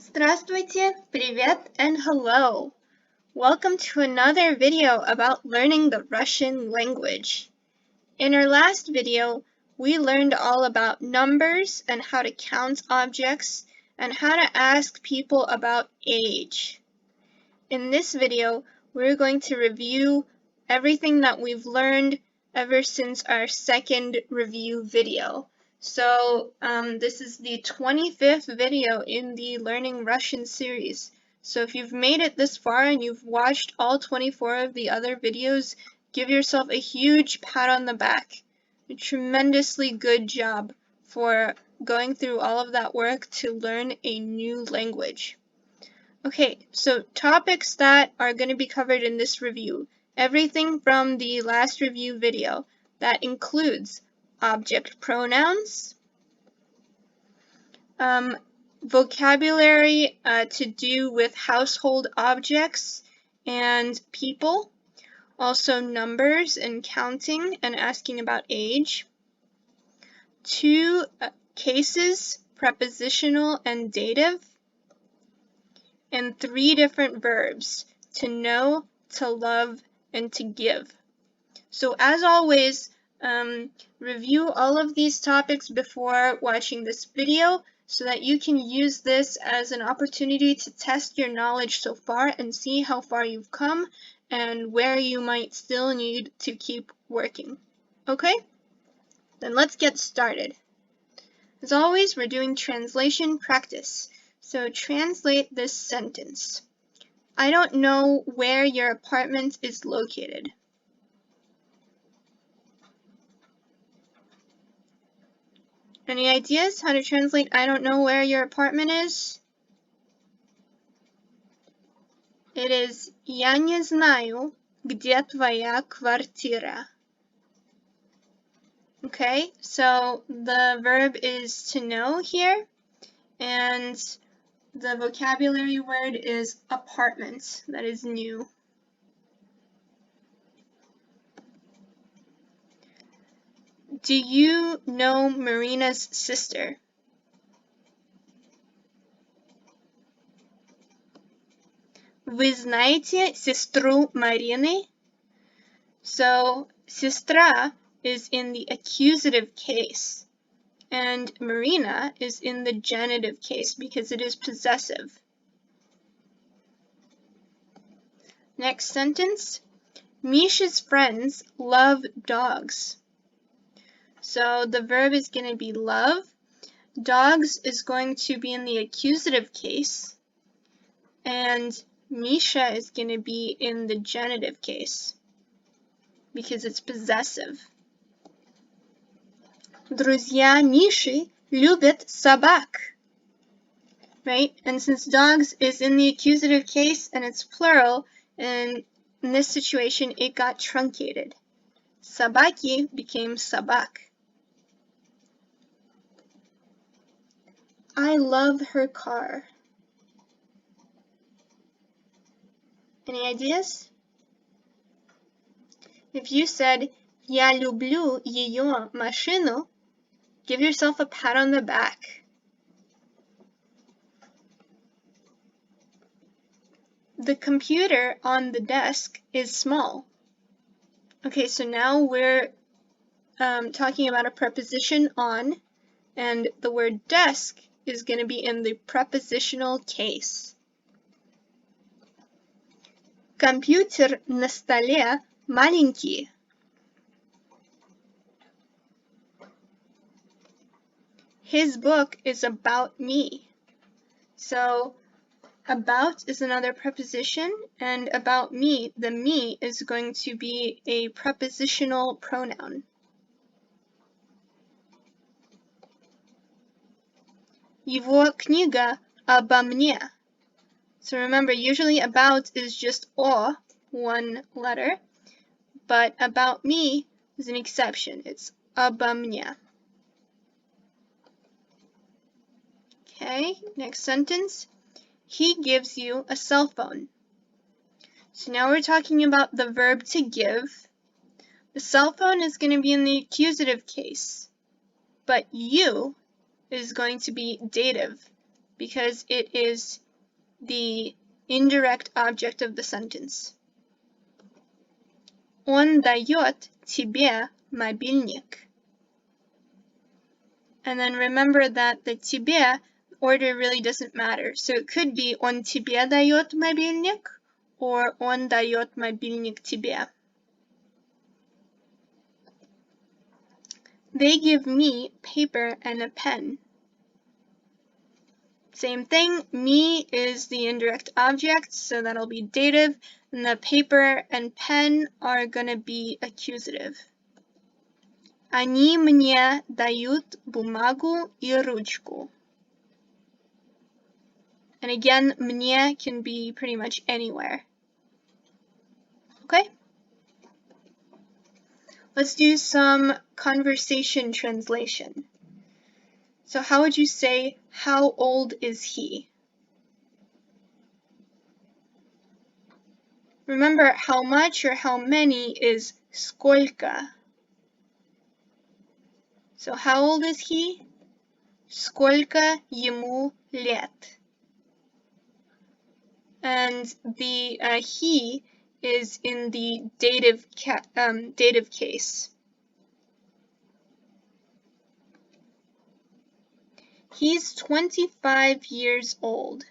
Здравствуйте, привет, and hello. Welcome to another video about learning the Russian language. In our last video, we learned all about numbers and how to count objects and how to ask people about age. In this video, we're going to review everything that we've learned ever since our second review video. So this is the 25th video in the Learning Russian series. So if you've made it this far and you've watched all 24 of the other videos, give yourself a huge pat on the back. A tremendously good job for going through all of that work to learn a new language. Okay, so topics that are going to be covered in this review. Everything from the last review video. That includes object pronouns, vocabulary to do with household objects and people, also numbers and counting and asking about age, 2 cases, prepositional and dative, and 3 different verbs, to know, to love, and to give. So as always, review all of these topics before watching this video so that you can use this as an opportunity to test your knowledge so far and see how far you've come and where you might still need to keep working. Okay? Then let's get started. As always, we're doing translation practice. So translate this sentence. I don't know where your apartment is located. Any ideas how to translate I don't know where your apartment is? It is Я не знаю, где твоя квартира. Okay, so the verb is to know here, and the vocabulary word is apartment, that is new. Do you know Marina's sister? Вы знаете сестру Марины? So, сестра is in the accusative case, and Marina is in the genitive case because it is possessive. Next sentence. Misha's friends love dogs. So the verb is going to be love. Dogs is going to be in the accusative case, and Misha is going to be in the genitive case because it's possessive. Друзья Миши любят собак. Right? And since dogs is in the accusative case and it's plural, and in this situation it got truncated. Собаки became собак. I love her car. Any ideas? If you said Я люблю ее машину, give yourself a pat on the back. The computer on the desk is small. Okay, so now we're talking about a preposition on, and the word desk is going to be in the prepositional case. Компьютер на столе маленький. His book is about me. So, about is another preposition, and about me, the me is going to be a prepositional pronoun. Его книга обо мне. So remember, usually about is just о, one letter, but about me is an exception. It's обо мне. Okay, next sentence. He gives you a cell phone. So now we're talking about the verb to give. The cell phone is going to be in the accusative case, but you is going to be dative because it is the indirect object of the sentence. Он дает тебе мобильник. And then remember that the тебе order really doesn't matter. So it could be он тебе дает мобильник or он дает мобильник тебе. They give me paper and a pen. Same thing, me is the indirect object, so that'll be dative, and the paper and pen are gonna be accusative. Они мне дают бумагу и ручку. And again, мне can be pretty much anywhere. Okay? Let's do some conversation translation. So how would you say, how old is he? Remember, how much or how many is сколько. So how old is he? Сколько ему лет? And the he is in the dative case. He's 25 years old.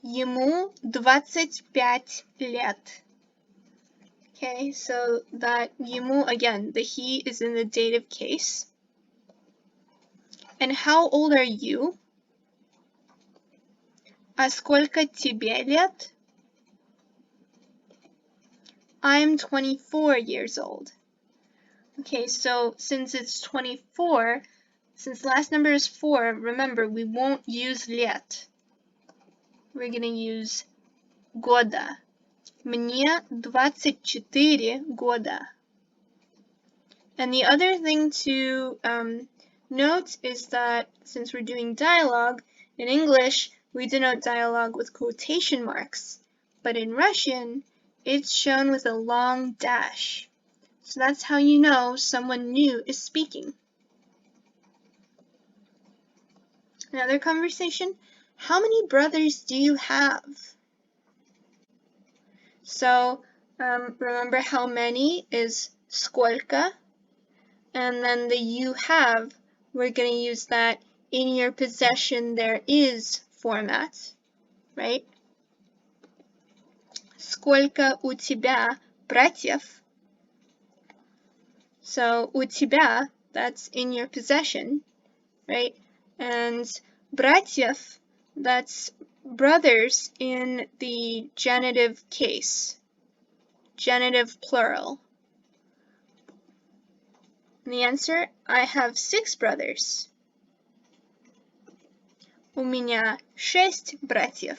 Ему 25 лет. Okay, so that ему, again, the he is in the dative case. And how old are you? А сколько тебе лет? I'm 24 years old. Okay, so since it's 24, since the last number is 4, remember we won't use лет. We're going to use года. Мне 24 года. And the other thing to note is that since we're doing dialogue, in English we denote dialogue with quotation marks, but in Russian it's shown with a long dash. So that's how you know someone new is speaking. Another conversation. How many brothers do you have? So remember how many is сколько, and then the you have, we're going to use that in your possession there is format, right? Сколько у тебя братьев? So у тебя, that's in your possession, right? And братьев, that's brothers in the genitive case, genitive plural. And the answer, I have 6 brothers. У меня 6 братьев.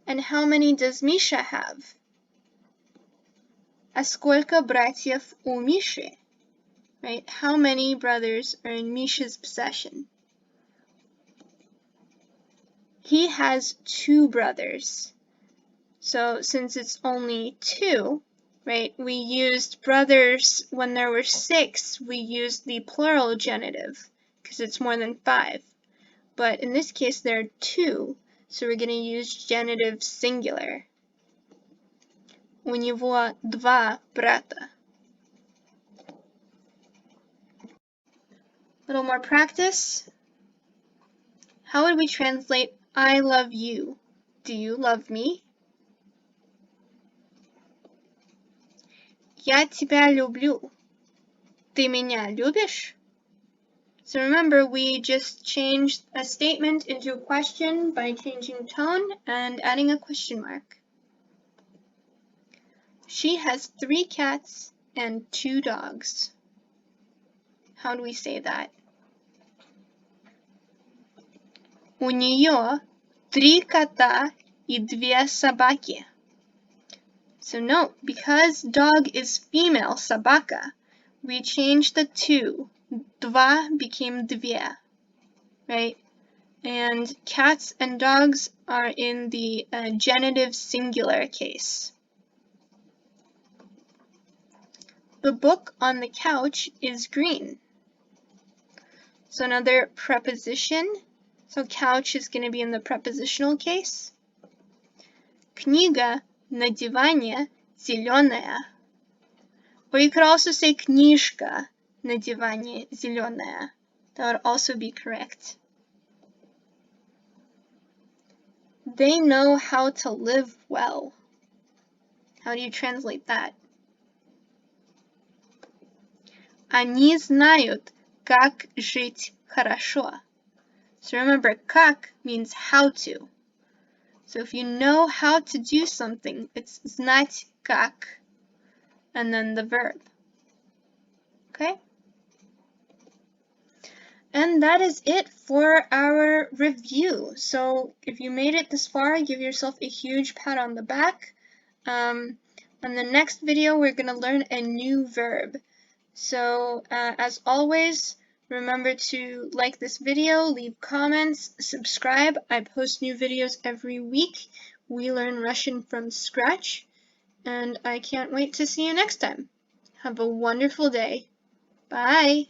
And how many does Misha have? А сколько братьев у Миши? Right? How many brothers are in Misha's possession? He has 2 brothers. So since it's only 2, right, we used brothers when there were 6, we used the plural genitive because it's more than 5. But in this case there are 2, so we're going to use genitive singular. У него 2 брата. Little more practice. How would we translate I love you? Do you love me? Я тебя люблю. Ты меня любишь? So remember, we just changed a statement into a question by changing tone and adding a question mark. She has 3 cats and 2 dogs. How do we say that? У нее 3 кота и 2 собаки. So note, because dog is female, собака, we changed the 2. Два became две, right? And cats and dogs are in the genitive singular case. The book on the couch is green. So another preposition. So couch is going to be in the prepositional case. Книга на диване зеленая. Or you could also say книжка на диване зеленая. That would also be correct. They know how to live well. How do you translate that? Они знают, как жить хорошо. So remember, как means how to. So if you know how to do something, it's знать как, and then the verb. Okay? And that is it for our review. So if you made it this far, give yourself a huge pat on the back. In the next video, we're going to learn a new verb. So as always, remember to like this video, leave comments, subscribe. I post new videos every week. We learn Russian from scratch. And I can't wait to see you next time. Have a wonderful day. Bye.